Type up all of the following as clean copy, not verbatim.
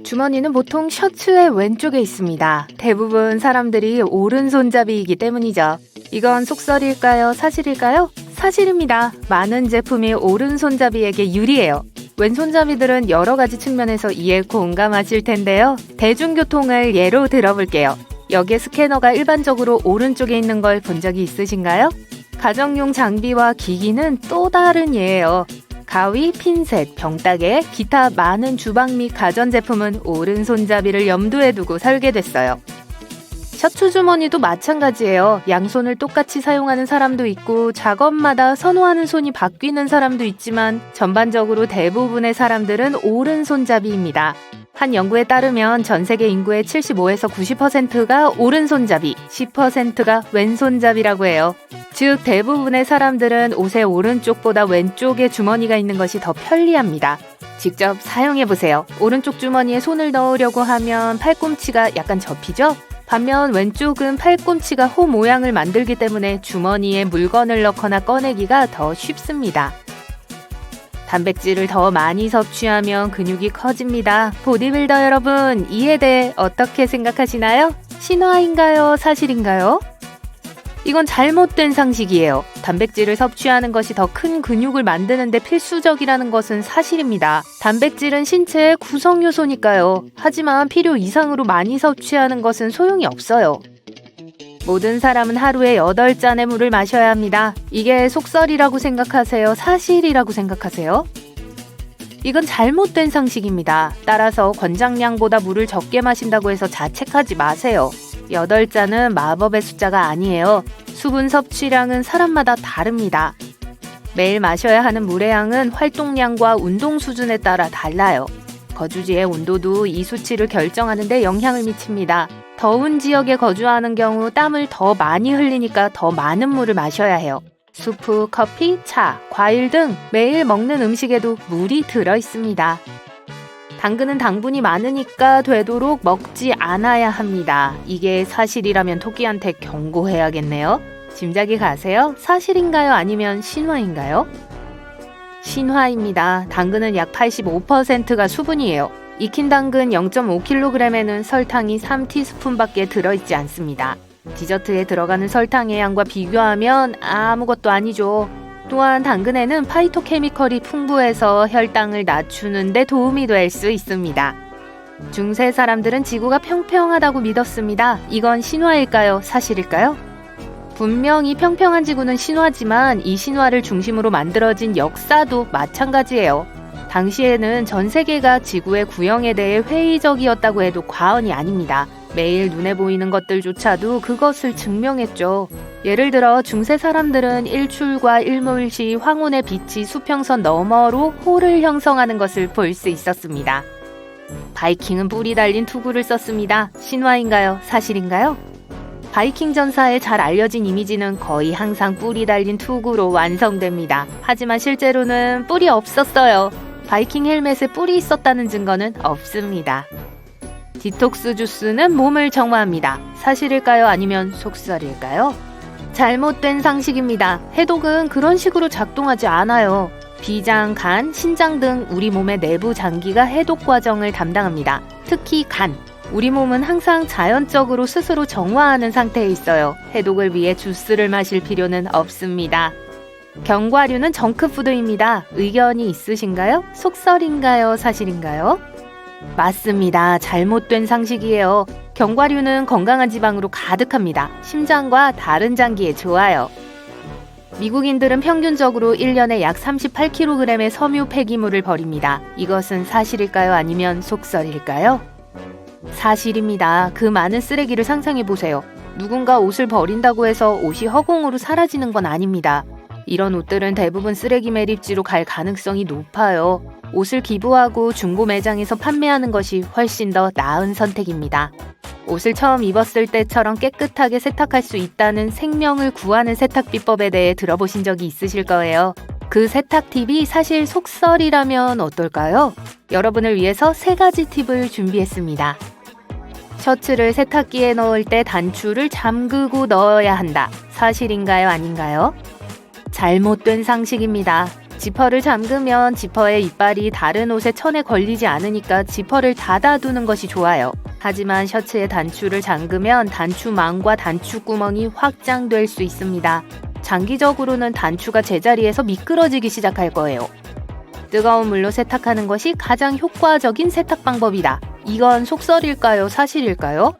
주머니는 보통 셔츠의 왼쪽에 있습니다. 대부분 사람들이 오른손잡이이기 때문이죠. 이건 속설일까요? 사실일까요? 사실입니다. 많은 제품이 오른손잡이에게 유리해요. 왼손잡이들은 여러 가지 측면에서 이에 공감하실 텐데요. 대중교통을 예로 들어볼게요. 역의 스캐너가 일반적으로 오른쪽에 있는 걸 본 적이 있으신가요? 가정용 장비와 기기는 또 다른 예예요. 가위, 핀셋, 병따개, 기타 많은 주방 및 가전제품은 오른손잡이를 염두에 두고 설계됐어요. 셔츠 주머니도 마찬가지예요. 양손을 똑같이 사용하는 사람도 있고 작업마다 선호하는 손이 바뀌는 사람도 있지만 전반적으로 대부분의 사람들은 오른손잡이입니다. 한 연구에 따르면 전 세계 인구의 75에서 90%가 오른손잡이, 10%가 왼손잡이라고 해요. 즉 대부분의 사람들은 옷의 오른쪽보다 왼쪽에 주머니가 있는 것이 더 편리합니다. 직접 사용해보세요. 오른쪽 주머니에 손을 넣으려고 하면 팔꿈치가 약간 접히죠? 반면 왼쪽은 팔꿈치가 호 모양을 만들기 때문에 주머니에 물건을 넣거나 꺼내기가 더 쉽습니다. 단백질을 더 많이 섭취하면 근육이 커집니다. 보디빌더 여러분, 이에 대해 어떻게 생각하시나요? 신화인가요? 사실인가요? 이건 잘못된 상식이에요. 단백질을 섭취하는 것이 더 큰 근육을 만드는 데 필수적이라는 것은 사실입니다. 단백질은 신체의 구성요소니까요. 하지만 필요 이상으로 많이 섭취하는 것은 소용이 없어요. 모든 사람은 하루에 8잔의 물을 마셔야 합니다. 이게 속설이라고 생각하세요? 사실이라고 생각하세요? 이건 잘못된 상식입니다. 따라서 권장량보다 물을 적게 마신다고 해서 자책하지 마세요. 8잔은 마법의 숫자가 아니에요. 수분 섭취량은 사람마다 다릅니다. 매일 마셔야 하는 물의 양은 활동량과 운동 수준에 따라 달라요. 거주지의 온도도 이 수치를 결정하는 데 영향을 미칩니다. 더운 지역에 거주하는 경우 땀을 더 많이 흘리니까 더 많은 물을 마셔야 해요. 수프, 커피, 차, 과일 등 매일 먹는 음식에도 물이 들어있습니다. 당근은 당분이 많으니까 되도록 먹지 않아야 합니다. 이게 사실이라면 토끼한테 경고해야겠네요. 짐작이 가세요? 사실인가요? 아니면 신화인가요? 신화입니다. 당근은 약 85%가 수분이에요. 익힌 당근 0.5kg에는 설탕이 3티스푼밖에 들어있지 않습니다. 디저트에 들어가는 설탕의 양과 비교하면 아무것도 아니죠. 또한 당근에는 파이토케미컬이 풍부해서 혈당을 낮추는 데 도움이 될 수 있습니다. 중세 사람들은 지구가 평평하다고 믿었습니다. 이건 신화일까요? 사실일까요? 분명히 평평한 지구는 신화지만 이 신화를 중심으로 만들어진 역사도 마찬가지예요. 당시에는 전 세계가 지구의 구형에 대해 회의적이었다고 해도 과언이 아닙니다. 매일 눈에 보이는 것들조차도 그것을 증명했죠. 예를 들어 중세 사람들은 일출과 일몰시 황혼의 빛이 수평선 너머로 홀을 형성하는 것을 볼 수 있었습니다. 바이킹은 뿔이 달린 투구를 썼습니다. 신화인가요? 사실인가요? 바이킹 전사의 잘 알려진 이미지는 거의 항상 뿔이 달린 투구로 완성됩니다. 하지만 실제로는 뿔이 없었어요. 바이킹 헬멧에 뿔이 있었다는 증거는 없습니다. 디톡스 주스는 몸을 정화합니다. 사실일까요? 아니면 속설일까요? 잘못된 상식입니다. 해독은 그런 식으로 작동하지 않아요. 비장, 간, 신장 등 우리 몸의 내부 장기가 해독 과정을 담당합니다. 특히 간. 우리 몸은 항상 자연적으로 스스로 정화하는 상태에 있어요. 해독을 위해 주스를 마실 필요는 없습니다. 견과류는 정크푸드입니다. 의견이 있으신가요? 속설인가요? 사실인가요? 맞습니다. 잘못된 상식이에요. 견과류는 건강한 지방으로 가득합니다. 심장과 다른 장기에 좋아요. 미국인들은 평균적으로 1년에 약 38kg의 섬유 폐기물을 버립니다. 이것은 사실일까요? 아니면 속설일까요? 사실입니다. 그 많은 쓰레기를 상상해보세요. 누군가 옷을 버린다고 해서 옷이 허공으로 사라지는 건 아닙니다. 이런 옷들은 대부분 쓰레기 매립지로 갈 가능성이 높아요. 옷을 기부하고 중고 매장에서 판매하는 것이 훨씬 더 나은 선택입니다. 옷을 처음 입었을 때처럼 깨끗하게 세탁할 수 있다는 생명을 구하는 세탁 비법에 대해 들어보신 적이 있으실 거예요. 그 세탁 팁이 사실 속설이라면 어떨까요? 여러분을 위해서 3가지 팁을 준비했습니다. 셔츠를 세탁기에 넣을 때 단추를 잠그고 넣어야 한다. 사실인가요? 아닌가요? 잘못된 상식입니다. 지퍼를 잠그면 지퍼의 이빨이 다른 옷의 천에 걸리지 않으니까 지퍼를 닫아두는 것이 좋아요. 하지만 셔츠의 단추를 잠그면 단추망과 단추구멍이 확장될 수 있습니다. 장기적으로는 단추가 제자리에서 미끄러지기 시작할 거예요. 뜨거운 물로 세탁하는 것이 가장 효과적인 세탁 방법이다. 이건 속설일까요? 사실일까요?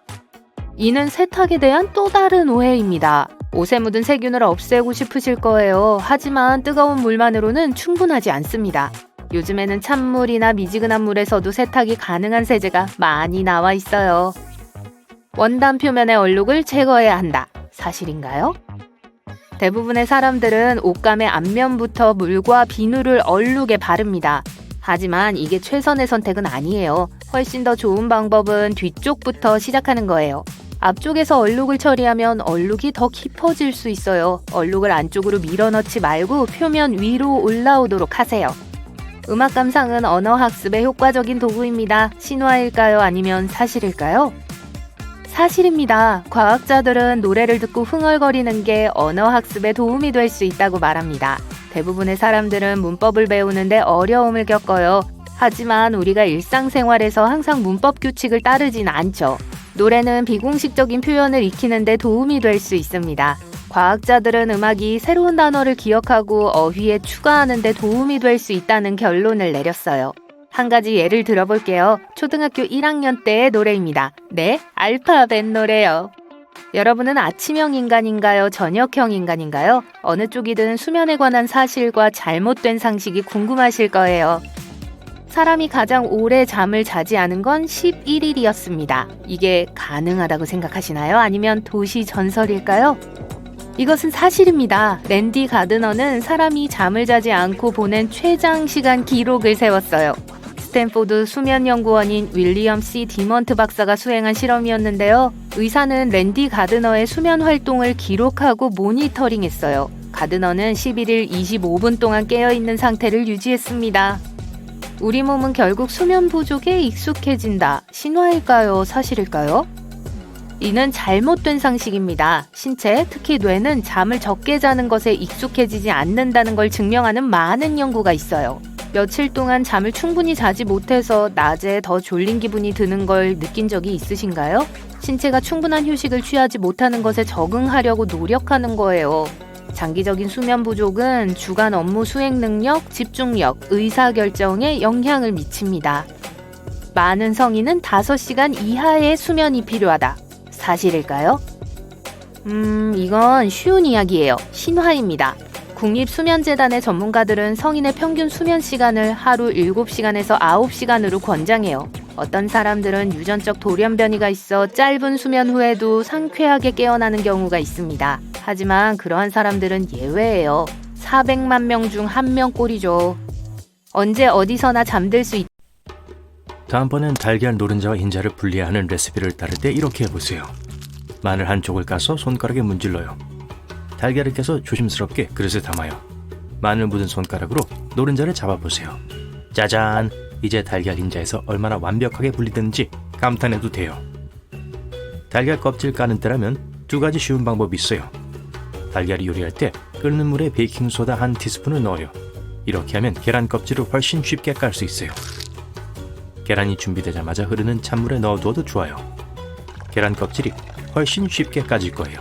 이는 세탁에 대한 또 다른 오해입니다. 옷에 묻은 세균을 없애고 싶으실 거예요. 하지만 뜨거운 물만으로는 충분하지 않습니다. 요즘에는 찬물이나 미지근한 물에서도 세탁이 가능한 세제가 많이 나와 있어요. 원단 표면의 얼룩을 제거해야 한다. 사실인가요? 대부분의 사람들은 옷감의 앞면부터 물과 비누를 얼룩에 바릅니다. 하지만 이게 최선의 선택은 아니에요. 훨씬 더 좋은 방법은 뒤쪽부터 시작하는 거예요. 앞쪽에서 얼룩을 처리하면 얼룩이 더 깊어질 수 있어요. 얼룩을 안쪽으로 밀어넣지 말고 표면 위로 올라오도록 하세요. 음악 감상은 언어 학습에 효과적인 도구입니다. 신화일까요? 아니면 사실일까요? 사실입니다. 과학자들은 노래를 듣고 흥얼거리는 게 언어 학습에 도움이 될 수 있다고 말합니다. 대부분의 사람들은 문법을 배우는데 어려움을 겪어요. 하지만 우리가 일상생활에서 항상 문법 규칙을 따르진 않죠. 노래는 비공식적인 표현을 익히는데 도움이 될 수 있습니다. 과학자들은 음악이 새로운 단어를 기억하고 어휘에 추가하는 데 도움이 될 수 있다는 결론을 내렸어요. 한 가지 예를 들어볼게요. 초등학교 1학년 때의 노래입니다. 네, 알파벳 노래요. 여러분은 아침형 인간인가요? 저녁형 인간인가요? 어느 쪽이든 수면에 관한 사실과 잘못된 상식이 궁금하실 거예요. 사람이 가장 오래 잠을 자지 않은 건 11일이었습니다. 이게 가능하다고 생각하시나요? 아니면 도시 전설일까요? 이것은 사실입니다. 랜디 가드너는 사람이 잠을 자지 않고 보낸 최장 시간 기록을 세웠어요. 스탠포드 수면연구원인 윌리엄 C. 디먼트 박사가 수행한 실험이었는데요. 의사는 랜디 가드너의 수면 활동을 기록하고 모니터링했어요. 가드너는 11일 25분 동안 깨어있는 상태를 유지했습니다. 우리 몸은 결국 수면 부족에 익숙해진다. 신화일까요? 사실일까요? 이는 잘못된 상식입니다. 신체, 특히 뇌는 잠을 적게 자는 것에 익숙해지지 않는다는 걸 증명하는 많은 연구가 있어요. 며칠 동안 잠을 충분히 자지 못해서 낮에 더 졸린 기분이 드는 걸 느낀 적이 있으신가요? 신체가 충분한 휴식을 취하지 못하는 것에 적응하려고 노력하는 거예요. 장기적인 수면 부족은 주간 업무 수행 능력, 집중력, 의사결정에 영향을 미칩니다. 많은 성인은 5시간 이하의 수면이 필요하다. 사실일까요? 이건 쉬운 이야기예요. 신화입니다. 국립수면재단의 전문가들은 성인의 평균 수면 시간을 하루 7시간에서 9시간으로 권장해요. 어떤 사람들은 유전적 돌연변이가 있어 짧은 수면 후에도 상쾌하게 깨어나는 경우가 있습니다. 하지만 그러한 사람들은 예외예요. 400만 명 중 1명 꼴이죠. 언제 어디서나 잠들 수 있... 다음번엔 달걀 노른자와 흰자를 분리하는 레시피를 따를 때 이렇게 해보세요. 마늘 한쪽을 까서 손가락에 문질러요. 달걀을 깨서 조심스럽게 그릇에 담아요. 마늘 묻은 손가락으로 노른자를 잡아보세요. 짜잔! 이제 달걀 흰자에서 얼마나 완벽하게 분리되는지 감탄해도 돼요. 달걀 껍질 까는 때라면 2가지 쉬운 방법이 있어요. 달걀이 요리할 때 끓는 물에 베이킹소다 1티스푼을 넣어요. 이렇게 하면 계란 껍질을 훨씬 쉽게 깔 수 있어요. 계란이 준비되자마자 흐르는 찬물에 넣어두어도 좋아요. 계란 껍질이 훨씬 쉽게 까질 거예요.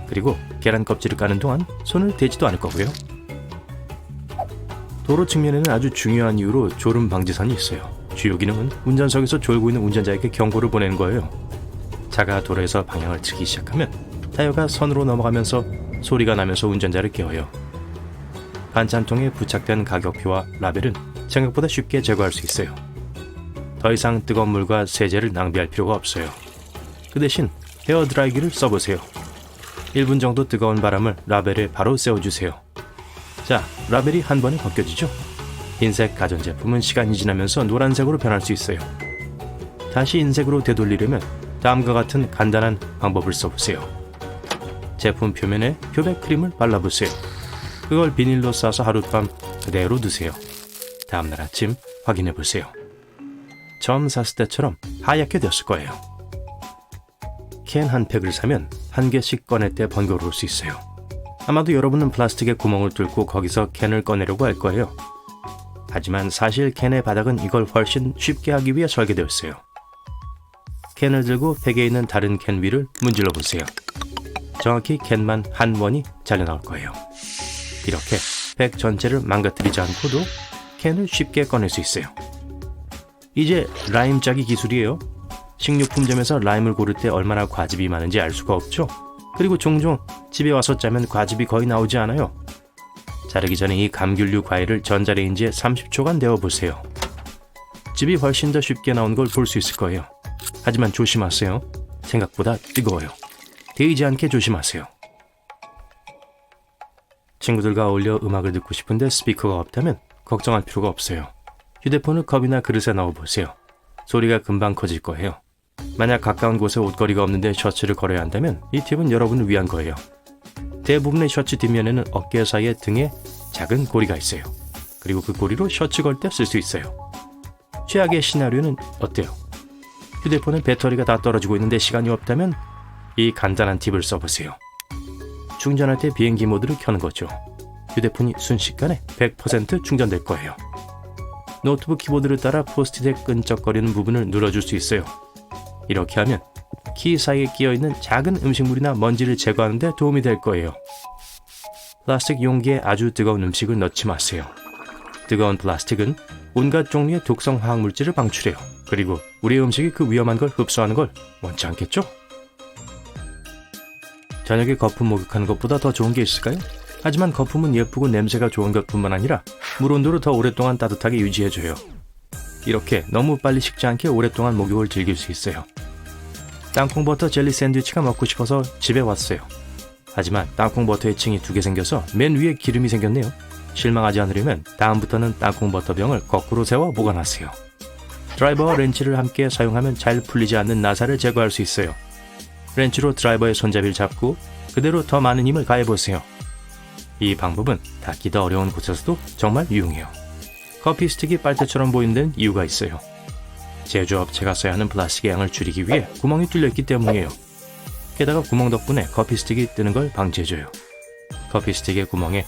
그리고 계란 껍질을 까는 동안 손을 대지도 않을 거고요. 도로 측면에는 아주 중요한 이유로 졸음 방지선이 있어요. 주요 기능은 운전석에서 졸고 있는 운전자에게 경고를 보내는 거예요. 차가 도로에서 방향을 틀기 시작하면 타이어가 선으로 넘어가면서 소리가 나면서 운전자를 깨워요. 반찬통에 부착된 가격표와 라벨은 생각보다 쉽게 제거할 수 있어요. 더 이상 뜨거운 물과 세제를 낭비할 필요가 없어요. 그 대신 헤어드라이기를 써보세요. 1분 정도 뜨거운 바람을 라벨에 바로 쐬어주세요. 자, 라벨이 한 번에 벗겨지죠? 흰색 가전제품은 시간이 지나면서 노란색으로 변할 수 있어요. 다시 흰색으로 되돌리려면 다음과 같은 간단한 방법을 써보세요. 제품 표면에 표백 크림을 발라보세요. 그걸 비닐로 싸서 하룻밤 그대로 두세요. 다음날 아침 확인해보세요. 처음 샀을 때처럼 하얗게 되었을 거예요. 캔 한 팩을 사면 1개씩 꺼낼 때 번거로울 수 있어요. 아마도 여러분은 플라스틱에 구멍을 뚫고 거기서 캔을 꺼내려고 할 거예요. 하지만 사실 캔의 바닥은 이걸 훨씬 쉽게 하기 위해 설계되었어요. 캔을 들고 팩에 있는 다른 캔 위를 문질러 보세요. 정확히 캔만 한 원이 잘려 나올 거예요. 이렇게 팩 전체를 망가뜨리지 않고도 캔을 쉽게 꺼낼 수 있어요. 이제 라임 짜기 기술이에요. 식료품점에서 라임을 고를 때 얼마나 과즙이 많은지 알 수가 없죠. 그리고 종종 집에 와서 짜면 과즙이 거의 나오지 않아요. 자르기 전에 이 감귤류 과일을 전자레인지에 30초간 데워보세요. 즙이 훨씬 더 쉽게 나온 걸 볼 수 있을 거예요. 하지만 조심하세요. 생각보다 뜨거워요. 데이지 않게 조심하세요. 친구들과 어울려 음악을 듣고 싶은데 스피커가 없다면 걱정할 필요가 없어요. 휴대폰을 컵이나 그릇에 넣어보세요. 소리가 금방 커질 거예요. 만약 가까운 곳에 옷걸이가 없는데 셔츠를 걸어야 한다면 이 팁은 여러분을 위한 거예요. 대부분의 셔츠 뒷면에는 어깨 사이에 등에 작은 고리가 있어요. 그리고 그 고리로 셔츠 걸 때 쓸 수 있어요. 최악의 시나리오는 어때요? 휴대폰에 배터리가 다 떨어지고 있는데 시간이 없다면 이 간단한 팁을 써보세요. 충전할 때 비행기 모드를 켜는 거죠. 휴대폰이 순식간에 100% 충전될 거예요. 노트북 키보드를 따라 포스트잇에 끈적거리는 부분을 눌러줄 수 있어요. 이렇게 하면 키 사이에 끼어있는 작은 음식물이나 먼지를 제거하는 데 도움이 될 거예요. 플라스틱 용기에 아주 뜨거운 음식을 넣지 마세요. 뜨거운 플라스틱은 온갖 종류의 독성 화학물질을 방출해요. 그리고 우리의 음식이 그 위험한 걸 흡수하는 걸 원치 않겠죠? 저녁에 거품 목욕하는 것보다 더 좋은 게 있을까요? 하지만 거품은 예쁘고 냄새가 좋은 것뿐만 아니라 물 온도를 더 오랫동안 따뜻하게 유지해줘요. 이렇게 너무 빨리 식지 않게 오랫동안 목욕을 즐길 수 있어요. 땅콩버터 젤리 샌드위치가 먹고 싶어서 집에 왔어요. 하지만 땅콩버터에 층이 2개 생겨서 맨 위에 기름이 생겼네요. 실망하지 않으려면 다음부터는 땅콩버터 병을 거꾸로 세워 보관하세요. 드라이버와 렌치를 함께 사용하면 잘 풀리지 않는 나사를 제거할 수 있어요. 렌치로 드라이버의 손잡이를 잡고 그대로 더 많은 힘을 가해보세요. 이 방법은 닿기 더 어려운 곳에서도 정말 유용해요. 커피 스틱이 빨대처럼 보이는 데는 이유가 있어요. 제조업체가 써야 하는 플라스틱의 양을 줄이기 위해 구멍이 뚫려있기 때문이에요. 게다가 구멍 덕분에 커피 스틱이 뜨는 걸 방지해줘요. 커피 스틱의 구멍에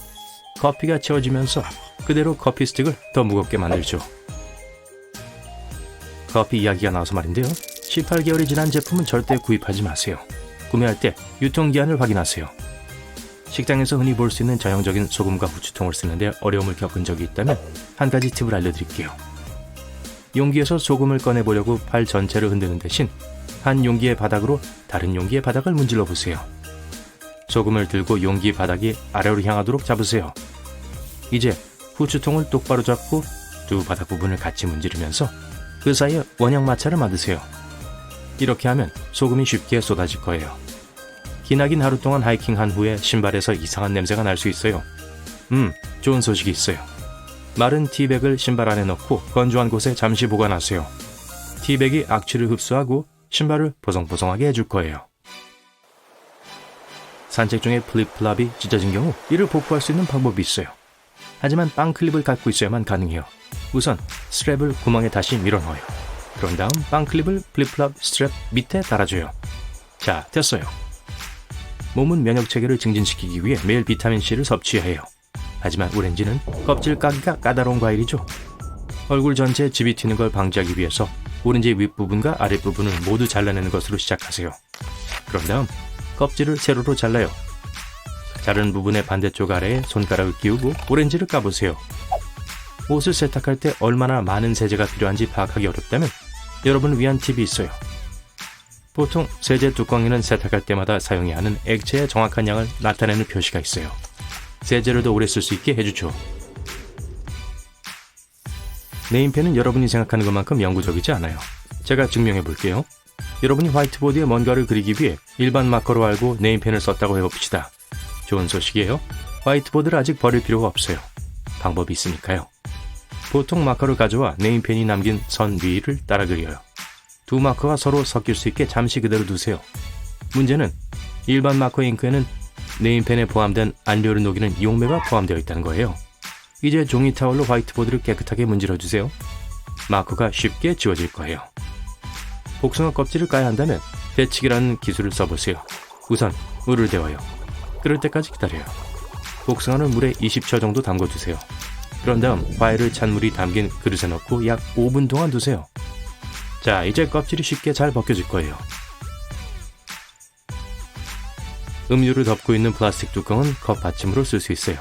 커피가 채워지면서 그대로 커피 스틱을 더 무겁게 만들죠. 커피 이야기가 나와서 말인데요. 18개월이 지난 제품은 절대 구입하지 마세요. 구매할 때 유통기한을 확인하세요. 식당에서 흔히 볼 수 있는 전형적인 소금과 후추통을 쓰는데 어려움을 겪은 적이 있다면 한 가지 팁을 알려드릴게요. 용기에서 소금을 꺼내보려고 팔 전체를 흔드는 대신 한 용기의 바닥으로 다른 용기의 바닥을 문질러 보세요. 소금을 들고 용기 바닥이 아래로 향하도록 잡으세요. 이제 후추통을 똑바로 잡고 두 바닥 부분을 같이 문지르면서 그 사이에 원형 마찰을 만드세요. 이렇게 하면 소금이 쉽게 쏟아질 거예요. 기나긴 하루 동안 하이킹한 후에 신발에서 이상한 냄새가 날 수 있어요. 좋은 소식이 있어요. 마른 티백을 신발 안에 넣고 건조한 곳에 잠시 보관하세요. 티백이 악취를 흡수하고 신발을 보송보송하게 해줄 거예요. 산책 중에 플립플랍이 찢어진 경우 이를 복구할 수 있는 방법이 있어요. 하지만 빵클립을 갖고 있어야만 가능해요. 우선 스트랩을 구멍에 다시 밀어넣어요. 그런 다음 빵클립을 플립플랍 스트랩 밑에 달아줘요. 자, 됐어요. 몸은 면역체계를 증진시키기 위해 매일 비타민C를 섭취해야 해요. 하지만 오렌지는 껍질 까기가 까다로운 과일이죠. 얼굴 전체에 즙이 튀는 걸 방지하기 위해서 오렌지의 윗부분과 아랫부분을 모두 잘라내는 것으로 시작하세요. 그런 다음 껍질을 세로로 잘라요. 자른 부분의 반대쪽 아래에 손가락을 끼우고 오렌지를 까보세요. 옷을 세탁할 때 얼마나 많은 세제가 필요한지 파악하기 어렵다면 여러분을 위한 팁이 있어요. 보통 세제 뚜껑에는 세탁할 때마다 사용해야 하는 액체의 정확한 양을 나타내는 표시가 있어요. 세제를 더 오래 쓸 수 있게 해주죠. 네임펜은 여러분이 생각하는 것만큼 영구적이지 않아요. 제가 증명해 볼게요. 여러분이 화이트보드에 뭔가를 그리기 위해 일반 마커로 알고 네임펜을 썼다고 해봅시다. 좋은 소식이에요. 화이트보드를 아직 버릴 필요가 없어요. 방법이 있으니까요. 보통 마커를 가져와 네임펜이 남긴 선 위를 따라 그려요. 두 마커가 서로 섞일 수 있게 잠시 그대로 두세요. 문제는 일반 마커 잉크에는 네임펜에 포함된 안료를 녹이는 용매가 포함되어 있다는 거예요. 이제 종이 타월로 화이트보드를 깨끗하게 문질러주세요. 마커가 쉽게 지워질 거예요. 복숭아 껍질을 까야 한다면 데치기라는 기술을 써보세요. 우선 물을 데워요. 끓을 때까지 기다려요. 복숭아는 물에 20초 정도 담궈두세요. 그런 다음 과일을 찬물이 담긴 그릇에 넣고 약 5분 동안 두세요. 자, 이제 껍질이 쉽게 잘 벗겨질 거예요. 음료를 덮고 있는 플라스틱 뚜껑은 컵 받침으로 쓸 수 있어요.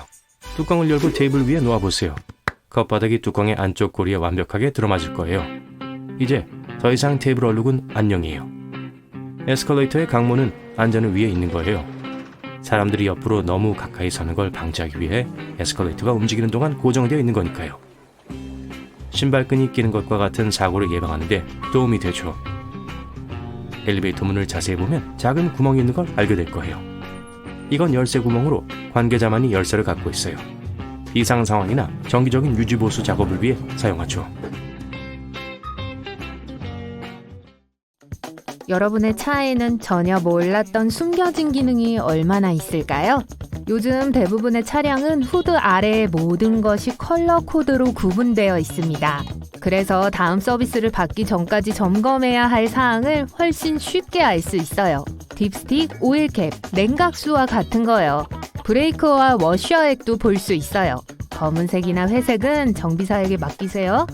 뚜껑을 열고 테이블 위에 놓아보세요. 컵바닥이 뚜껑의 안쪽 고리에 완벽하게 들어맞을 거예요. 이제 더 이상 테이블 얼룩은 안녕이에요. 에스컬레이터의 강문은 안전을 위해 있는 거예요. 사람들이 옆으로 너무 가까이 서는 걸 방지하기 위해 에스컬레이터가 움직이는 동안 고정되어 있는 거니까요. 신발끈이 끼는 것과 같은 사고를 예방하는 데 도움이 되죠. 엘리베이터 문을 자세히 보면 작은 구멍이 있는 걸 알게 될 거예요. 이건 열쇠 구멍으로 관계자만이 열쇠를 갖고 있어요. 이상 상황이나 정기적인 유지보수 작업을 위해 사용하죠. 여러분의 차에는 전혀 몰랐던 숨겨진 기능이 얼마나 있을까요? 요즘 대부분의 차량은 후드 아래의 모든 것이 컬러 코드로 구분되어 있습니다. 그래서 다음 서비스를 받기 전까지 점검해야 할 사항을 훨씬 쉽게 알 수 있어요. 딥스틱, 오일캡, 냉각수와 같은 거요. 브레이크와 워셔액도 볼 수 있어요. 검은색이나 회색은 정비사에게 맡기세요.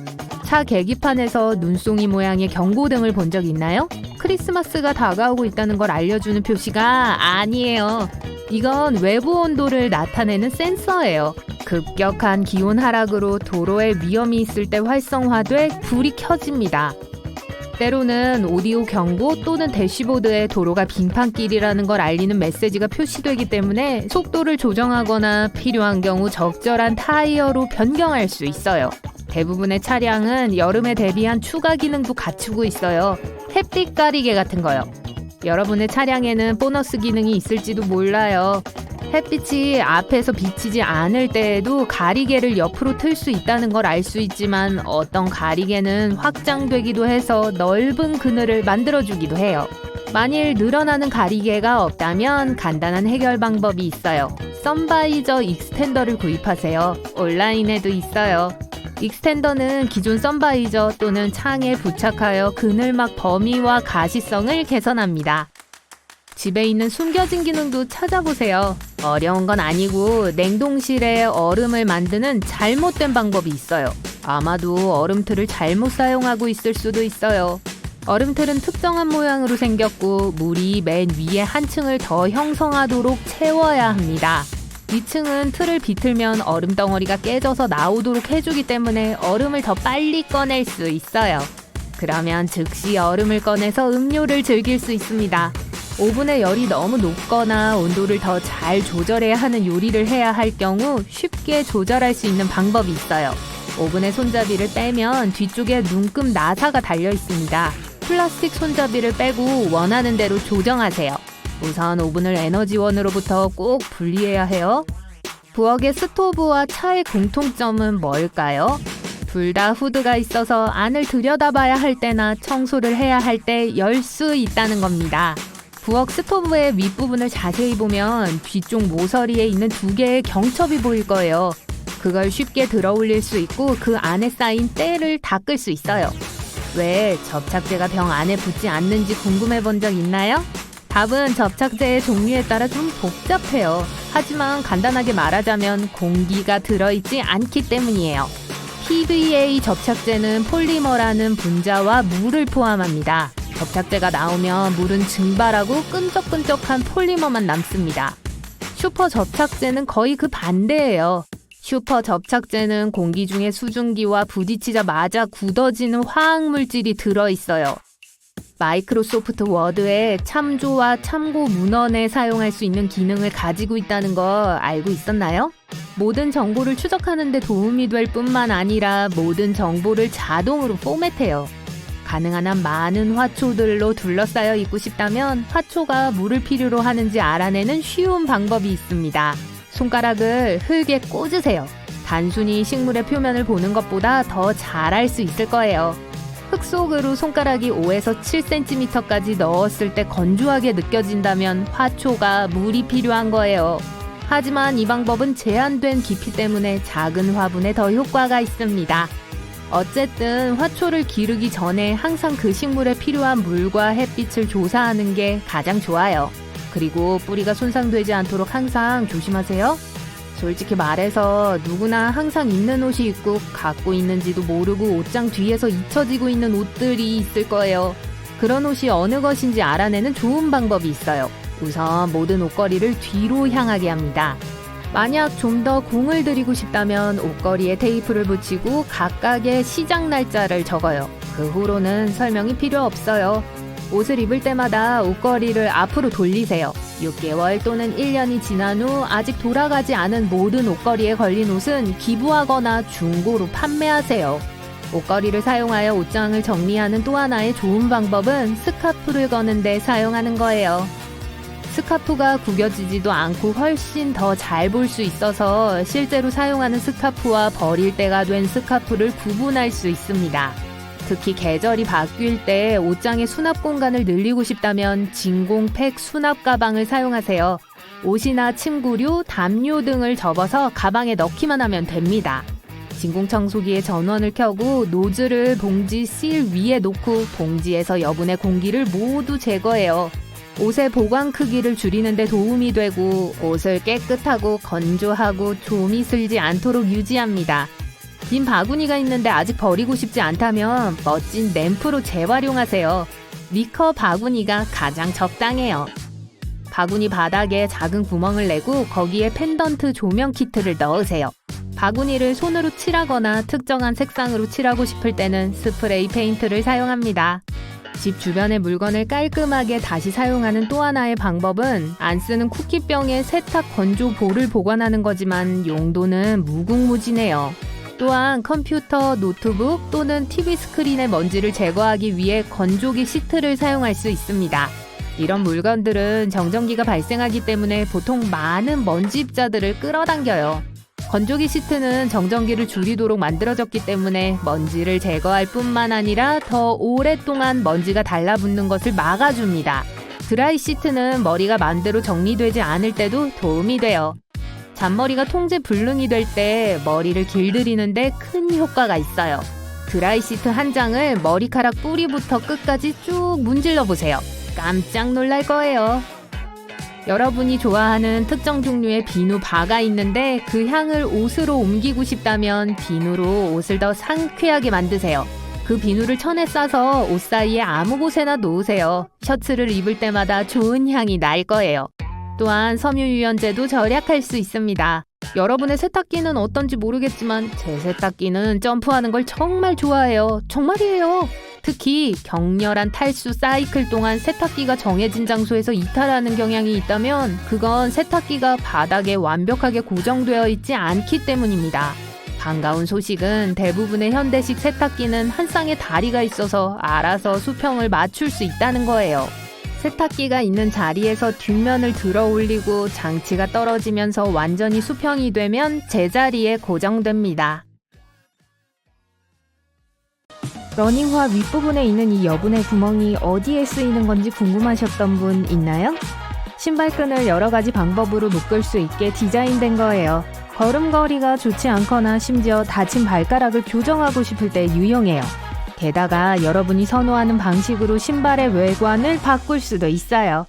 차 계기판에서 눈송이 모양의 경고등을 본 적 있나요? 크리스마스가 다가오고 있다는 걸 알려주는 표시가 아니에요. 이건 외부 온도를 나타내는 센서예요. 급격한 기온 하락으로 도로에 위험이 있을 때 활성화돼 불이 켜집니다. 때로는 오디오 경보 또는 대시보드에 도로가 빙판길이라는 걸 알리는 메시지가 표시되기 때문에 속도를 조정하거나 필요한 경우 적절한 타이어로 변경할 수 있어요. 대부분의 차량은 여름에 대비한 추가 기능도 갖추고 있어요. 햇빛 가리개 같은 거요. 여러분의 차량에는 보너스 기능이 있을지도 몰라요. 햇빛이 앞에서 비치지 않을 때에도 가리개를 옆으로 틀 수 있다는 걸 알 수 있지만 어떤 가리개는 확장되기도 해서 넓은 그늘을 만들어주기도 해요. 만일 늘어나는 가리개가 없다면 간단한 해결 방법이 있어요. 선바이저 익스텐더를 구입하세요. 온라인에도 있어요. 익스텐더는 기존 선바이저 또는 창에 부착하여 그늘막 범위와 가시성을 개선합니다. 집에 있는 숨겨진 기능도 찾아보세요. 어려운 건 아니고 냉동실에 얼음을 만드는 잘못된 방법이 있어요. 아마도 얼음틀을 잘못 사용하고 있을 수도 있어요. 얼음틀은 특정한 모양으로 생겼고 물이 맨 위에 한 층을 더 형성하도록 채워야 합니다. 위층은 틀을 비틀면 얼음 덩어리가 깨져서 나오도록 해주기 때문에 얼음을 더 빨리 꺼낼 수 있어요. 그러면 즉시 얼음을 꺼내서 음료를 즐길 수 있습니다. 오븐의 열이 너무 높거나 온도를 더 잘 조절해야 하는 요리를 해야 할 경우 쉽게 조절할 수 있는 방법이 있어요. 오븐의 손잡이를 빼면 뒤쪽에 눈금 나사가 달려 있습니다. 플라스틱 손잡이를 빼고 원하는 대로 조정하세요. 우선 오븐을 에너지원으로부터 꼭 분리해야 해요. 부엌의 스토브와 차의 공통점은 뭘까요? 둘 다 후드가 있어서 안을 들여다봐야 할 때나 청소를 해야 할 때 열 수 있다는 겁니다. 부엌 스토브의 윗부분을 자세히 보면 뒤쪽 모서리에 있는 두 개의 경첩이 보일 거예요. 그걸 쉽게 들어 올릴 수 있고 그 안에 쌓인 때를 닦을 수 있어요. 왜 접착제가 병 안에 붙지 않는지 궁금해 본 적 있나요? 답은 접착제의 종류에 따라 좀 복잡해요. 하지만 간단하게 말하자면 공기가 들어있지 않기 때문이에요. PVA 접착제는 폴리머라는 분자와 물을 포함합니다. 접착제가 나오면 물은 증발하고 끈적끈적한 폴리머만 남습니다. 슈퍼 접착제는 거의 그 반대예요. 슈퍼 접착제는 공기 중에 수증기와 부딪히자마자 굳어지는 화학물질이 들어있어요. 마이크로소프트 워드에 참조와 참고 문헌에 사용할 수 있는 기능을 가지고 있다는 거 알고 있었나요? 모든 정보를 추적하는 데 도움이 될 뿐만 아니라 모든 정보를 자동으로 포맷해요. 가능한 한 많은 화초들로 둘러싸여 있고 싶다면 화초가 물을 필요로 하는지 알아내는 쉬운 방법이 있습니다. 손가락을 흙에 꽂으세요. 단순히 식물의 표면을 보는 것보다 더 잘 알 수 있을 거예요. 흙 속으로 손가락이 5에서 7cm까지 넣었을 때 건조하게 느껴진다면 화초가 물이 필요한 거예요. 하지만 이 방법은 제한된 깊이 때문에 작은 화분에 더 효과가 있습니다. 어쨌든 화초를 기르기 전에 항상 그 식물에 필요한 물과 햇빛을 조사하는 게 가장 좋아요. 그리고 뿌리가 손상되지 않도록 항상 조심하세요. 솔직히 말해서 누구나 항상 입는 옷이 있고 갖고 있는지도 모르고 옷장 뒤에서 잊혀지고 있는 옷들이 있을 거예요. 그런 옷이 어느 것인지 알아내는 좋은 방법이 있어요. 우선 모든 옷걸이를 뒤로 향하게 합니다. 만약 좀 더 공을 들이고 싶다면 옷걸이에 테이프를 붙이고 각각의 시작 날짜를 적어요. 그 후로는 설명이 필요 없어요. 옷을 입을 때마다 옷걸이를 앞으로 돌리세요. 6개월 또는 1년이 지난 후 아직 돌아가지 않은 모든 옷걸이에 걸린 옷은 기부하거나 중고로 판매하세요. 옷걸이를 사용하여 옷장을 정리하는 또 하나의 좋은 방법은 스카프를 거는 데 사용하는 거예요. 스카프가 구겨지지도 않고 훨씬 더 잘 볼 수 있어서 실제로 사용하는 스카프와 버릴 때가 된 스카프를 구분할 수 있습니다. 특히 계절이 바뀔 때 옷장의 수납 공간을 늘리고 싶다면 진공팩 수납 가방을 사용하세요. 옷이나 침구류, 담요 등을 접어서 가방에 넣기만 하면 됩니다. 진공청소기에 전원을 켜고 노즐을 봉지 실 위에 놓고 봉지에서 여분의 공기를 모두 제거해요. 옷의 보관 크기를 줄이는 데 도움이 되고 옷을 깨끗하고 건조하고 좀이 슬지 않도록 유지합니다. 빈 바구니가 있는데 아직 버리고 싶지 않다면 멋진 램프로 재활용하세요. 리커 바구니가 가장 적당해요. 바구니 바닥에 작은 구멍을 내고 거기에 펜던트 조명 키트를 넣으세요. 바구니를 손으로 칠하거나 특정한 색상으로 칠하고 싶을 때는 스프레이 페인트를 사용합니다. 집 주변의 물건을 깔끔하게 다시 사용하는 또 하나의 방법은 안 쓰는 쿠키병에 세탁 건조 볼을 보관하는 거지만 용도는 무궁무진해요. 또한 컴퓨터, 노트북 또는 TV 스크린의 먼지를 제거하기 위해 건조기 시트를 사용할 수 있습니다. 이런 물건들은 정전기가 발생하기 때문에 보통 많은 먼지 입자들을 끌어당겨요. 건조기 시트는 정전기를 줄이도록 만들어졌기 때문에 먼지를 제거할 뿐만 아니라 더 오랫동안 먼지가 달라붙는 것을 막아줍니다. 드라이 시트는 머리가 마음대로 정리되지 않을 때도 도움이 돼요. 잔머리가 통제 불능이 될 때 머리를 길들이는데 큰 효과가 있어요. 드라이 시트 한 장을 머리카락 뿌리부터 끝까지 쭉 문질러 보세요. 깜짝 놀랄 거예요. 여러분이 좋아하는 특정 종류의 비누 바가 있는데 그 향을 옷으로 옮기고 싶다면 비누로 옷을 더 상쾌하게 만드세요. 그 비누를 천에 싸서 옷 사이에 아무 곳에나 놓으세요. 셔츠를 입을 때마다 좋은 향이 날 거예요. 또한 섬유유연제도 절약할 수 있습니다. 여러분의 세탁기는 어떤지 모르겠지만 제 세탁기는 점프하는 걸 정말 좋아해요. 정말이에요. 특히 격렬한 탈수 사이클 동안 세탁기가 정해진 장소에서 이탈하는 경향이 있다면 그건 세탁기가 바닥에 완벽하게 고정되어 있지 않기 때문입니다. 반가운 소식은 대부분의 현대식 세탁기는 한 쌍의 다리가 있어서 알아서 수평을 맞출 수 있다는 거예요. 세탁기가 있는 자리에서 뒷면을 들어 올리고 장치가 떨어지면서 완전히 수평이 되면 제자리에 고정됩니다. 러닝화 윗부분에 있는 이 여분의 구멍이 어디에 쓰이는 건지 궁금하셨던 분 있나요? 신발끈을 여러 가지 방법으로 묶을 수 있게 디자인된 거예요. 걸음걸이가 좋지 않거나 심지어 다친 발가락을 교정하고 싶을 때 유용해요. 게다가 여러분이 선호하는 방식으로 신발의 외관을 바꿀 수도 있어요.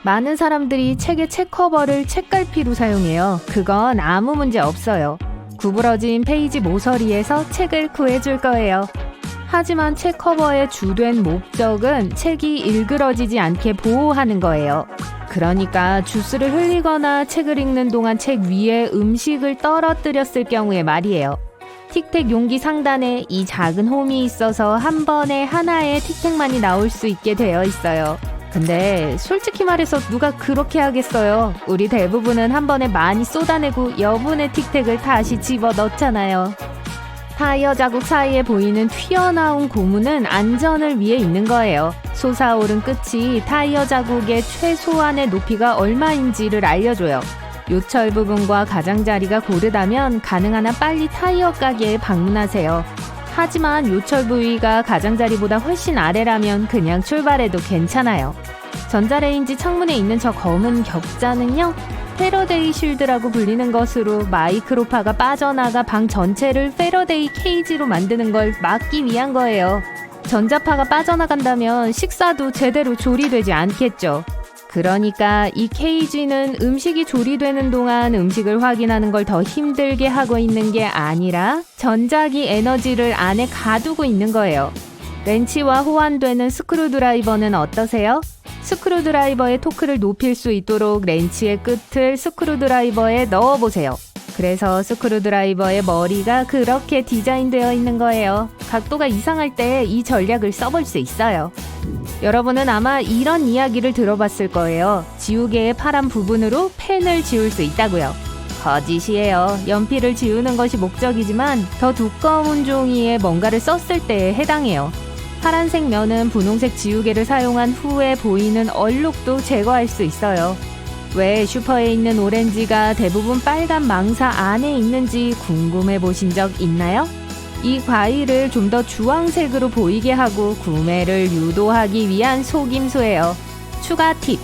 많은 사람들이 책의 책 커버를 책갈피로 사용해요. 그건 아무 문제 없어요. 구부러진 페이지 모서리에서 책을 구해줄 거예요. 하지만 책 커버의 주된 목적은 책이 일그러지지 않게 보호하는 거예요. 그러니까 주스를 흘리거나 책을 읽는 동안 책 위에 음식을 떨어뜨렸을 경우에 말이에요. 틱택 용기 상단에 이 작은 홈이 있어서 한 번에 하나의 틱택만이 나올 수 있게 되어 있어요. 근데 솔직히 말해서 누가 그렇게 하겠어요. 우리 대부분은 한 번에 많이 쏟아내고 여분의 틱택을 다시 집어 넣잖아요. 타이어 자국 사이에 보이는 튀어나온 고무는 안전을 위해 있는 거예요. 솟아오른 끝이 타이어 자국의 최소한의 높이가 얼마인지를 알려줘요. 요철 부분과 가장자리가 고르다면 가능한 한 빨리 타이어 가게에 방문하세요. 하지만 요철 부위가 가장자리보다 훨씬 아래라면 그냥 출발해도 괜찮아요. 전자레인지 창문에 있는 저 검은 격자는요, 패러데이 쉴드라고 불리는 것으로 마이크로파가 빠져나가 방 전체를 패러데이 케이지로 만드는 걸 막기 위한 거예요. 전자파가 빠져나간다면 식사도 제대로 조리되지 않겠죠. 그러니까 이 케이지는 음식이 조리되는 동안 음식을 확인하는 걸 더 힘들게 하고 있는 게 아니라 전자기 에너지를 안에 가두고 있는 거예요. 렌치와 호환되는 스크루드라이버는 어떠세요? 스크루드라이버의 토크를 높일 수 있도록 렌치의 끝을 스크루드라이버에 넣어보세요. 그래서 스크루드라이버의 머리가 그렇게 디자인되어 있는 거예요. 각도가 이상할 때 이 전략을 써볼 수 있어요. 여러분은 아마 이런 이야기를 들어봤을 거예요. 지우개의 파란 부분으로 펜을 지울 수 있다고요. 거짓이에요. 연필을 지우는 것이 목적이지만 더 두꺼운 종이에 뭔가를 썼을 때에 해당해요. 파란색 면은 분홍색 지우개를 사용한 후에 보이는 얼룩도 제거할 수 있어요. 왜 슈퍼에 있는 오렌지가 대부분 빨간 망사 안에 있는지 궁금해 보신 적 있나요? 이 과일을 좀 더 주황색으로 보이게 하고 구매를 유도하기 위한 속임수예요. 추가 팁!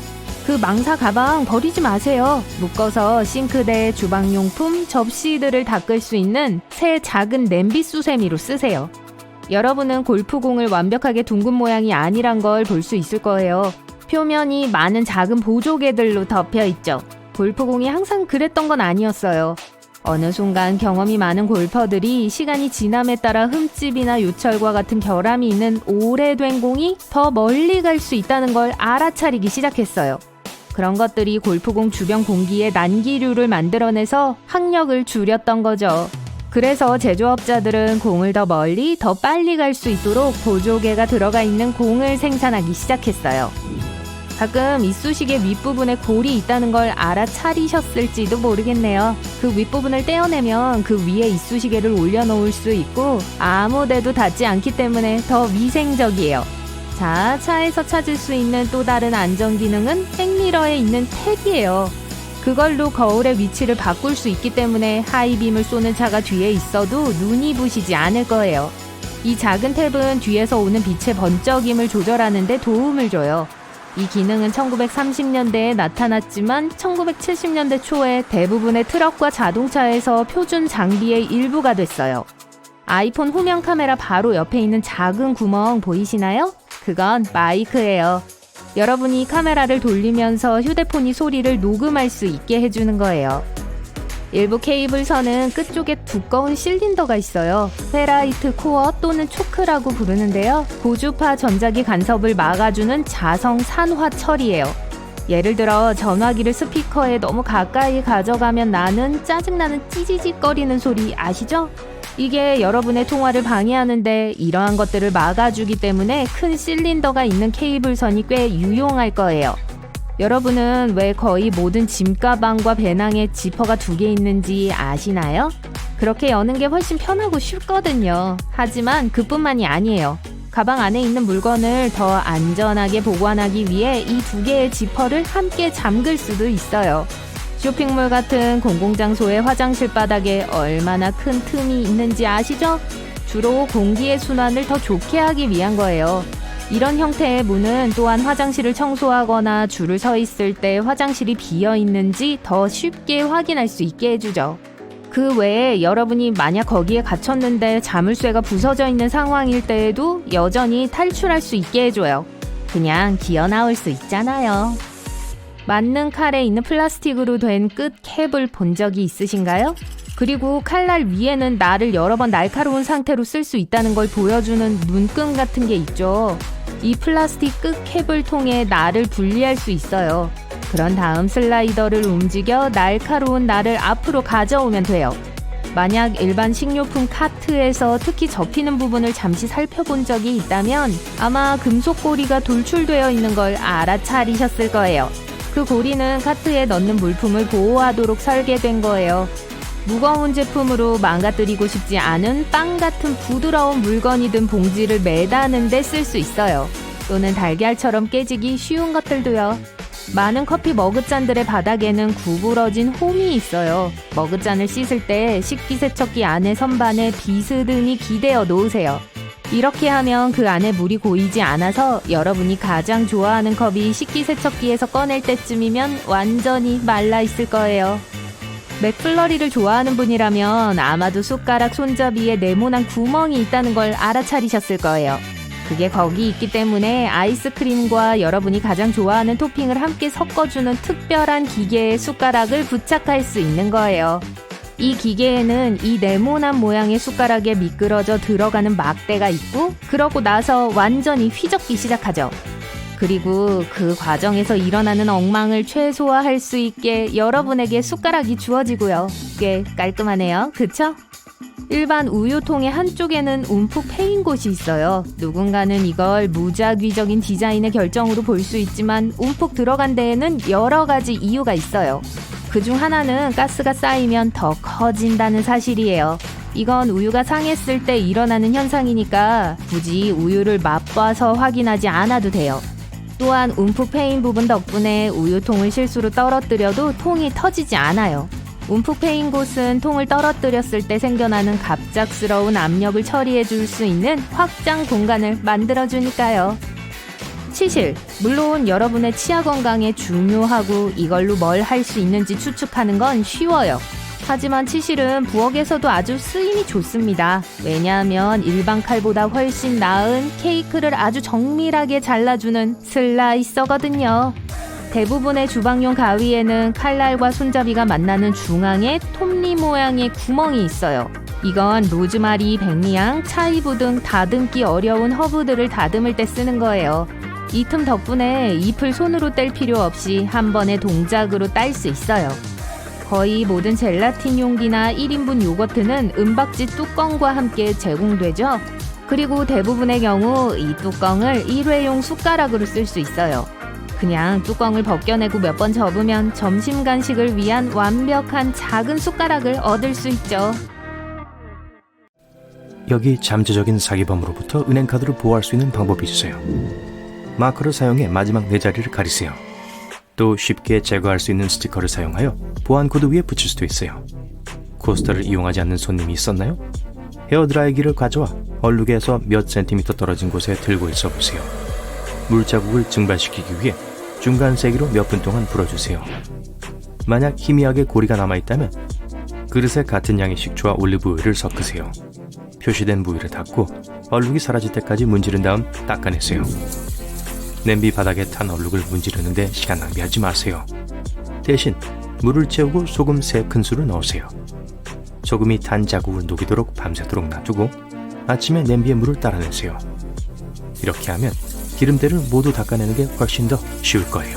그 망사 가방 버리지 마세요. 묶어서 싱크대, 주방용품, 접시들을 닦을 수 있는 새 작은 냄비 수세미로 쓰세요. 여러분은 골프공을 완벽하게 둥근 모양이 아니란 걸 볼 수 있을 거예요. 표면이 많은 작은 보조개들로 덮여 있죠. 골프공이 항상 그랬던 건 아니었어요. 어느 순간 경험이 많은 골퍼들이 시간이 지남에 따라 흠집이나 요철과 같은 결함이 있는 오래된 공이 더 멀리 갈 수 있다는 걸 알아차리기 시작했어요. 그런 것들이 골프공 주변 공기에 난기류를 만들어내서 항력을 줄였던 거죠. 그래서 제조업자들은 공을 더 멀리, 더 빨리 갈 수 있도록 보조개가 들어가 있는 공을 생산하기 시작했어요. 가끔 이쑤시개 윗부분에 골이 있다는 걸 알아차리셨을지도 모르겠네요. 그 윗부분을 떼어내면 그 위에 이쑤시개를 올려놓을 수 있고 아무 데도 닿지 않기 때문에 더 위생적이에요. 자, 차에서 찾을 수 있는 또 다른 안전기능은 백미러에 있는 탭이에요. 그걸로 거울의 위치를 바꿀 수 있기 때문에 하이빔을 쏘는 차가 뒤에 있어도 눈이 부시지 않을 거예요. 이 작은 탭은 뒤에서 오는 빛의 번쩍임을 조절하는 데 도움을 줘요. 이 기능은 1930년대에 나타났지만 1970년대 초에 대부분의 트럭과 자동차에서 표준 장비의 일부가 됐어요. 아이폰 후면 카메라 바로 옆에 있는 작은 구멍 보이시나요? 그건 마이크예요. 여러분이 카메라를 돌리면서 휴대폰이 소리를 녹음할 수 있게 해주는 거예요. 일부 케이블선은 끝쪽에 두꺼운 실린더가 있어요. 페라이트 코어 또는 초크라고 부르는데요. 고주파 전자기 간섭을 막아주는 자성 산화 처리예요. 예를 들어 전화기를 스피커에 너무 가까이 가져가면 나는 짜증나는 찌지직거리는 소리 아시죠? 이게 여러분의 통화를 방해하는데 이러한 것들을 막아주기 때문에 큰 실린더가 있는 케이블선이 꽤 유용할 거예요. 여러분은 왜 거의 모든 짐 가방과 배낭에 지퍼가 2개 있는지 아시나요? 그렇게 여는 게 훨씬 편하고 쉽거든요. 하지만 그뿐만이 아니에요. 가방 안에 있는 물건을 더 안전하게 보관하기 위해 이 2개의 지퍼를 함께 잠글 수도 있어요. 쇼핑몰 같은 공공장소의 화장실 바닥에 얼마나 큰 틈이 있는지 아시죠? 주로 공기의 순환을 더 좋게 하기 위한 거예요. 이런 형태의 문은 또한 화장실을 청소하거나 줄을 서 있을 때 화장실이 비어 있는지 더 쉽게 확인할 수 있게 해주죠. 그 외에 여러분이 만약 거기에 갇혔는데 자물쇠가 부서져 있는 상황일 때에도 여전히 탈출할 수 있게 해줘요. 그냥 기어 나올 수 있잖아요. 맞는 칼에 있는 플라스틱으로 된 끝 캡을 본 적이 있으신가요? 그리고 칼날 위에는 날을 여러 번 날카로운 상태로 쓸 수 있다는 걸 보여주는 눈금 같은 게 있죠. 이 플라스틱 끝 캡을 통해 날을 분리할 수 있어요. 그런 다음 슬라이더를 움직여 날카로운 날을 앞으로 가져오면 돼요. 만약 일반 식료품 카트에서 특히 접히는 부분을 잠시 살펴본 적이 있다면 아마 금속 고리가 돌출되어 있는 걸 알아차리셨을 거예요. 그 고리는 카트에 넣는 물품을 보호하도록 설계된 거예요. 무거운 제품으로 망가뜨리고 싶지 않은 빵 같은 부드러운 물건이 든 봉지를 매다는 데 쓸 수 있어요. 또는 달걀처럼 깨지기 쉬운 것들도요. 많은 커피 머그잔들의 바닥에는 구부러진 홈이 있어요. 머그잔을 씻을 때 식기세척기 안에 선반에 비스듬히 기대어 놓으세요. 이렇게 하면 그 안에 물이 고이지 않아서 여러분이 가장 좋아하는 컵이 식기세척기에서 꺼낼 때쯤이면 완전히 말라 있을 거예요. 맥플러리를 좋아하는 분이라면 아마도 숟가락 손잡이에 네모난 구멍이 있다는 걸 알아차리셨을 거예요. 그게 거기 있기 때문에 아이스크림과 여러분이 가장 좋아하는 토핑을 함께 섞어주는 특별한 기계에 숟가락을 부착할 수 있는 거예요. 이 기계에는 이 네모난 모양의 숟가락에 미끄러져 들어가는 막대가 있고, 그러고 나서 완전히 휘젓기 시작하죠. 그리고 그 과정에서 일어나는 엉망을 최소화할 수 있게 여러분에게 숟가락이 주어지고요. 꽤 깔끔하네요. 그쵸? 일반 우유통의 한쪽에는 움푹 패인 곳이 있어요. 누군가는 이걸 무작위적인 디자인의 결정으로 볼 수 있지만 움푹 들어간 데에는 여러 가지 이유가 있어요. 그중 하나는 가스가 쌓이면 더 커진다는 사실이에요. 이건 우유가 상했을 때 일어나는 현상이니까 굳이 우유를 맛봐서 확인하지 않아도 돼요. 또한 움푹 패인 부분 덕분에 우유통을 실수로 떨어뜨려도 통이 터지지 않아요. 움푹 패인 곳은 통을 떨어뜨렸을 때 생겨나는 갑작스러운 압력을 처리해 줄 수 있는 확장 공간을 만들어주니까요. 치실, 물론 여러분의 치아 건강에 중요하고 이걸로 뭘 할 수 있는지 추측하는 건 쉬워요. 하지만 치실은 부엌에서도 아주 쓰임이 좋습니다. 왜냐하면 일반 칼보다 훨씬 나은 케이크를 아주 정밀하게 잘라주는 슬라이서거든요. 대부분의 주방용 가위에는 칼날과 손잡이가 만나는 중앙에 톱니 모양의 구멍이 있어요. 이건 로즈마리, 백미향, 차이브 등 다듬기 어려운 허브들을 다듬을 때 쓰는 거예요. 이 틈 덕분에 잎을 손으로 뗄 필요 없이 한 번의 동작으로 딸 수 있어요. 거의 모든 젤라틴 용기나 1인분 요거트는 은박지 뚜껑과 함께 제공되죠. 그리고 대부분의 경우 이 뚜껑을 일회용 숟가락으로 쓸 수 있어요. 그냥 뚜껑을 벗겨내고 몇 번 접으면 점심 간식을 위한 완벽한 작은 숟가락을 얻을 수 있죠. 여기 잠재적인 사기범으로부터 은행카드를 보호할 수 있는 방법이 있어요. 마커를 사용해 마지막 네 자리를 가리세요. 또 쉽게 제거할 수 있는 스티커를 사용하여 보안 코드 위에 붙일 수도 있어요. 코스터를 이용하지 않는 손님이 있었나요? 헤어드라이기를 가져와 얼룩에서 몇 센티미터 떨어진 곳에 들고 있어 보세요. 물자국을 증발시키기 위해 중간 세기로 몇 분 동안 불어주세요. 만약 희미하게 고리가 남아있다면 그릇에 같은 양의 식초와 올리브오일을 섞으세요. 표시된 부위를 닦고 얼룩이 사라질 때까지 문지른 다음 닦아내세요. 냄비 바닥에 탄 얼룩을 문지르는데 시간 낭비하지 마세요. 대신 물을 채우고 소금 3큰술을 넣으세요. 소금이 탄 자국을 녹이도록 밤새도록 놔두고 아침에 냄비에 물을 따라내세요. 이렇게 하면 기름때를 모두 닦아내는 게 훨씬 더 쉬울 거예요.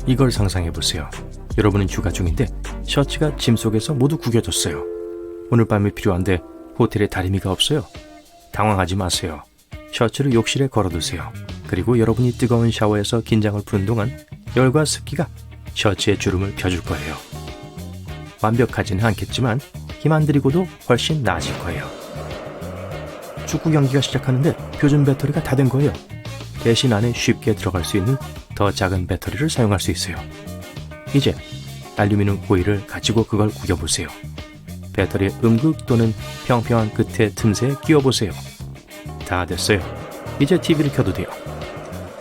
이걸 상상해보세요. 여러분은 휴가 중인데 셔츠가 짐 속에서 모두 구겨졌어요. 오늘 밤이 필요한데 호텔에 다리미가 없어요. 당황하지 마세요. 셔츠를 욕실에 걸어두세요. 그리고 여러분이 뜨거운 샤워에서 긴장을 푸는 동안 열과 습기가 셔츠의 주름을 펴줄 거예요. 완벽하지는 않겠지만 힘 안 들이고도 훨씬 나아질 거예요. 축구 경기가 시작하는데 표준 배터리가 다 된 거예요. 대신 안에 쉽게 들어갈 수 있는 더 작은 배터리를 사용할 수 있어요. 이제 알루미늄 호일을 가지고 그걸 구겨보세요. 배터리의 음극 또는 평평한 끝에 틈새에 끼워보세요. 다 됐어요. 이제 TV를 켜도 돼요.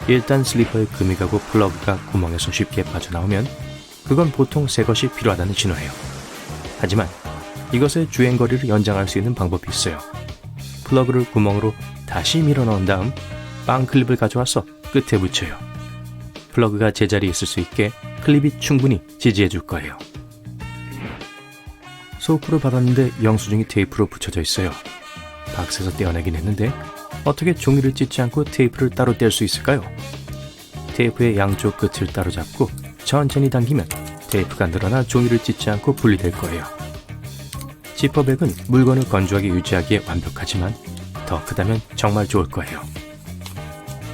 일단 슬리퍼에 금이 가고 플러그가 구멍에서 쉽게 빠져나오면 그건 보통 새 것이 필요하다는 신호예요. 하지만 이것의 주행거리를 연장할 수 있는 방법이 있어요. 플러그를 구멍으로 다시 밀어 넣은 다음 빵 클립을 가져와서 끝에 붙여요. 플러그가 제자리에 있을 수 있게 클립이 충분히 지지해 줄 거예요. 소프를 받았는데 영수증이 테이프로 붙여져 있어요. 박스에서 떼어내긴 했는데 어떻게 종이를 찢지 않고 테이프를 따로 뗄 수 있을까요? 테이프의 양쪽 끝을 따로 잡고 천천히 당기면 테이프가 늘어나 종이를 찢지 않고 분리될 거예요. 지퍼백은 물건을 건조하게 유지하기에 완벽하지만 더 크다면 정말 좋을 거예요.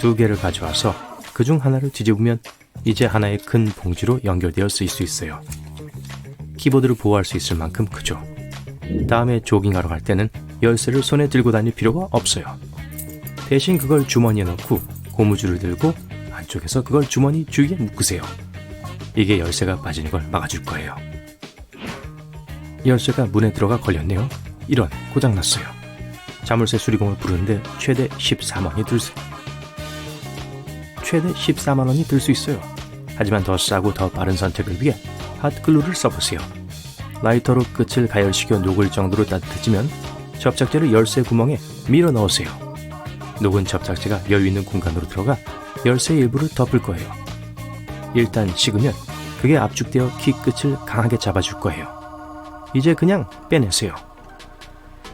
2개를 가져와서 그중 하나를 뒤집으면 이제 하나의 큰 봉지로 연결되어 쓰일 수 있어요. 키보드를 보호할 수 있을 만큼 크죠. 다음에 조깅하러 갈 때는 열쇠를 손에 들고 다닐 필요가 없어요. 대신 그걸 주머니에 넣고 고무줄을 들고 안쪽에서 그걸 주머니 주위에 묶으세요. 이게 열쇠가 빠지는 걸 막아줄 거예요. 열쇠가 문에 들어가 걸렸네요. 이런, 고장났어요. 자물쇠 수리공을 부르는데 최대 14만 원이 들 수 있어요. 하지만 더 싸고 더 빠른 선택을 위해 핫글루를 써보세요. 라이터로 끝을 가열시켜 녹을 정도로 따뜻해지면 접착제를 열쇠 구멍에 밀어 넣으세요. 녹은 접착제가 여유 있는 공간으로 들어가 열쇠 일부를 덮을 거예요. 일단 식으면 그게 압축되어 키 끝을 강하게 잡아줄 거예요. 이제 그냥 빼내세요.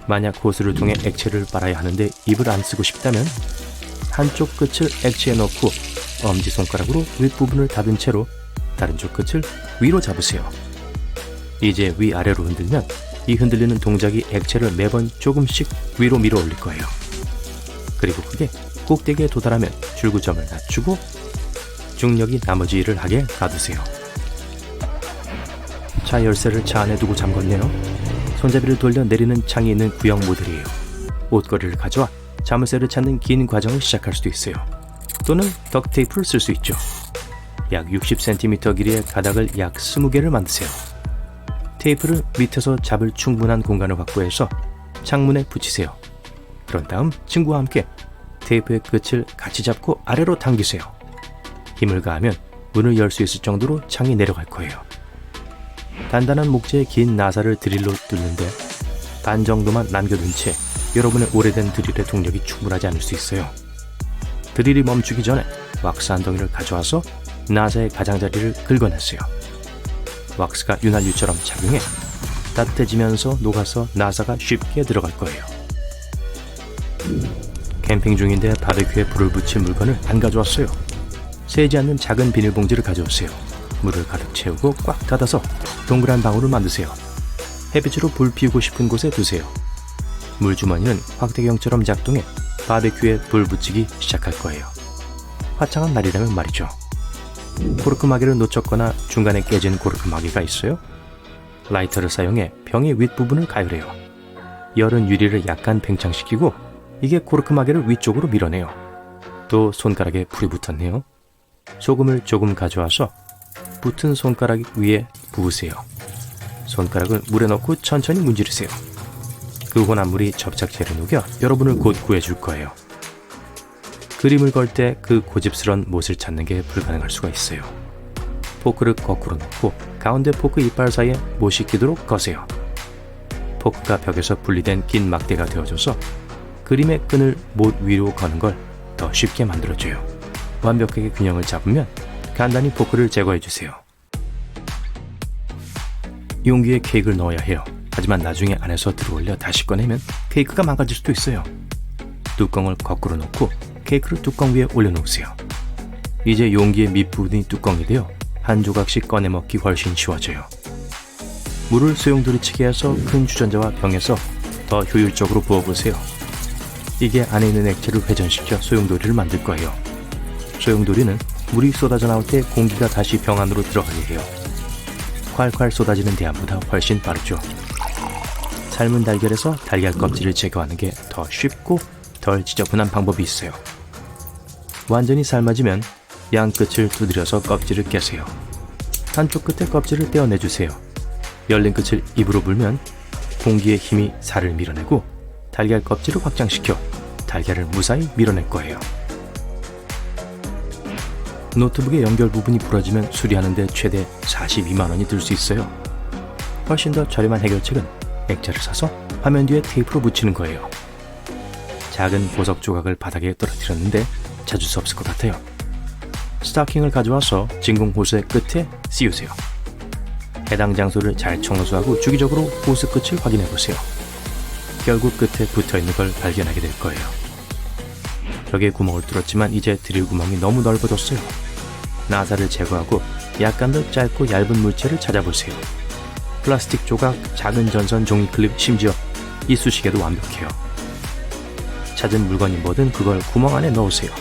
만약 호스를 통해 액체를 빨아야 하는데 입을 안 쓰고 싶다면 한쪽 끝을 액체에 넣고 엄지손가락으로 윗부분을 닫은 채로 다른 쪽 끝을 위로 잡으세요. 이제 위아래로 흔들면 이 흔들리는 동작이 액체를 매번 조금씩 위로 밀어 올릴 거예요. 그리고 그게 꼭대기에 도달하면 줄구점을 낮추고 중력이 나머지 일을 하게 놔두세요. 차 열쇠를 차 안에 두고 잠궜네요. 손잡이를 돌려 내리는 창이 있는 구형 모델이에요. 옷걸이를 가져와 자물쇠를 찾는 긴 과정을 시작할 수도 있어요. 또는 덕테이프를 쓸 수 있죠. 약 60cm 길이의 가닥을 약 20개를 만드세요. 테이프를 밑에서 잡을 충분한 공간을 확보해서 창문에 붙이세요. 그런 다음 친구와 함께 테이프의 끝을 같이 잡고 아래로 당기세요. 힘을 가하면 문을 열 수 있을 정도로 창이 내려갈 거예요. 단단한 목재의 긴 나사를 드릴로 뚫는데 반 정도만 남겨둔 채 여러분의 오래된 드릴의 동력이 충분하지 않을 수 있어요. 드릴이 멈추기 전에 왁스 한 덩이를 가져와서 나사의 가장자리를 긁어내세요. 왁스가 윤활유처럼 작용해 따뜻해지면서 녹아서 나사가 쉽게 들어갈 거예요. 캠핑 중인데 바베큐에 불을 붙일 물건을 안 가져왔어요. 새지 않는 작은 비닐봉지를 가져오세요. 물을 가득 채우고 꽉 닫아서 동그란 방울을 만드세요. 햇빛으로 불 피우고 싶은 곳에 두세요. 물주머니는 확대경처럼 작동해 바베큐에 불 붙이기 시작할 거예요. 화창한 날이라면 말이죠. 코르크마개를 놓쳤거나 중간에 깨진 코르크마개가 있어요? 라이터를 사용해 병의 윗부분을 가열해요. 열은 유리를 약간 팽창시키고 이게 코르크마개를 위쪽으로 밀어내요. 또 손가락에 불이 붙었네요. 소금을 조금 가져와서 붙은 손가락 위에 부으세요. 손가락을 물에 넣고 천천히 문지르세요. 그 혼합물이 접착제를 녹여 여러분을 곧 구해줄 거예요. 그림을 걸 때 그 고집스런 못을 찾는 게 불가능할 수가 있어요. 포크를 거꾸로 놓고 가운데 포크 이빨 사이에 못이 끼도록 거세요. 포크가 벽에서 분리된 긴 막대가 되어줘서 그림의 끈을 못 위로 거는 걸 더 쉽게 만들어줘요. 완벽하게 균형을 잡으면 간단히 포크를 제거해주세요. 용기에 케이크를 넣어야 해요. 하지만 나중에 안에서 들어올려 다시 꺼내면 케이크가 망가질 수도 있어요. 뚜껑을 거꾸로 놓고 케이크를 뚜껑 위에 올려놓으세요. 이제 용기의 밑부분이 뚜껑이 되어 한 조각씩 꺼내 먹기 훨씬 쉬워져요. 물을 소용돌이치게 해서 큰 주전자와 병에서 더 효율적으로 부어보세요. 이게 안에 있는 액체를 회전시켜 소용돌이를 만들 거예요. 소용돌이는 물이 쏟아져 나올 때 공기가 다시 병 안으로 들어가게 해요. 콸콸 쏟아지는 대안보다 훨씬 빠르죠. 삶은 달걀에서 달걀 껍질을 제거하는 게 더 쉽고 덜 지저분한 방법이 있어요. 완전히 삶아지면 양 끝을 두드려서 껍질을 깨세요. 한쪽 끝에 껍질을 떼어내주세요. 열린 끝을 입으로 불면 공기의 힘이 살을 밀어내고 달걀 껍질을 확장시켜 달걀을 무사히 밀어낼 거예요. 노트북의 연결 부분이 부러지면 수리하는데 최대 42만 원이 들 수 있어요. 훨씬 더 저렴한 해결책은 액자를 사서 화면 뒤에 테이프로 붙이는 거예요. 작은 보석 조각을 바닥에 떨어뜨렸는데 찾을 수 없을 것 같아요. 스타킹을 가져와서 진공 호스의 끝에 씌우세요. 해당 장소를 잘 청소하고 주기적으로 호스 끝을 확인해 보세요. 결국 끝에 붙어있는 걸 발견하게 될 거예요. 벽에 구멍을 뚫었지만 이제 드릴 구멍이 너무 넓어졌어요. 나사를 제거하고 약간 더 짧고 얇은 물체를 찾아보세요. 플라스틱 조각, 작은 전선 종이 클립, 심지어 이쑤시개도 완벽해요. 찾은 물건이 뭐든 그걸 구멍 안에 넣으세요.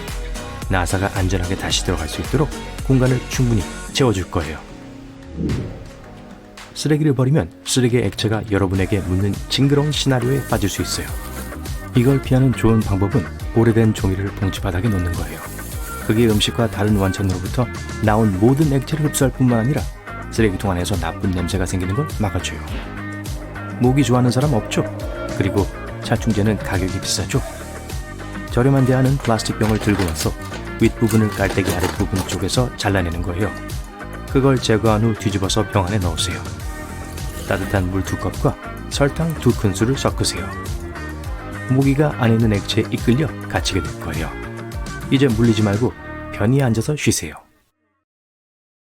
나사가 안전하게 다시 들어갈 수 있도록 공간을 충분히 채워줄 거예요. 쓰레기를 버리면 쓰레기의 액체가 여러분에게 묻는 징그러운 시나리오에 빠질 수 있어요. 이걸 피하는 좋은 방법은 오래된 종이를 봉지 바닥에 놓는 거예요. 그게 음식과 다른 원천으로부터 나온 모든 액체를 흡수할 뿐만 아니라 쓰레기통 안에서 나쁜 냄새가 생기는 걸 막아줘요. 모기 좋아하는 사람 없죠? 그리고 살충제는 가격이 비싸죠? 저렴한 대안은 플라스틱 병을 들고 와서 윗부분을 깔때기 아랫부분 쪽에서 잘라내는 거예요. 그걸 제거한 후 뒤집어서 병 안에 넣으세요. 따뜻한 물 2컵과 설탕 2큰술을 섞으세요. 모기가 안에 있는 액체에 이끌려 갇히게 될 거예요. 이제 물리지 말고 편히 앉아서 쉬세요.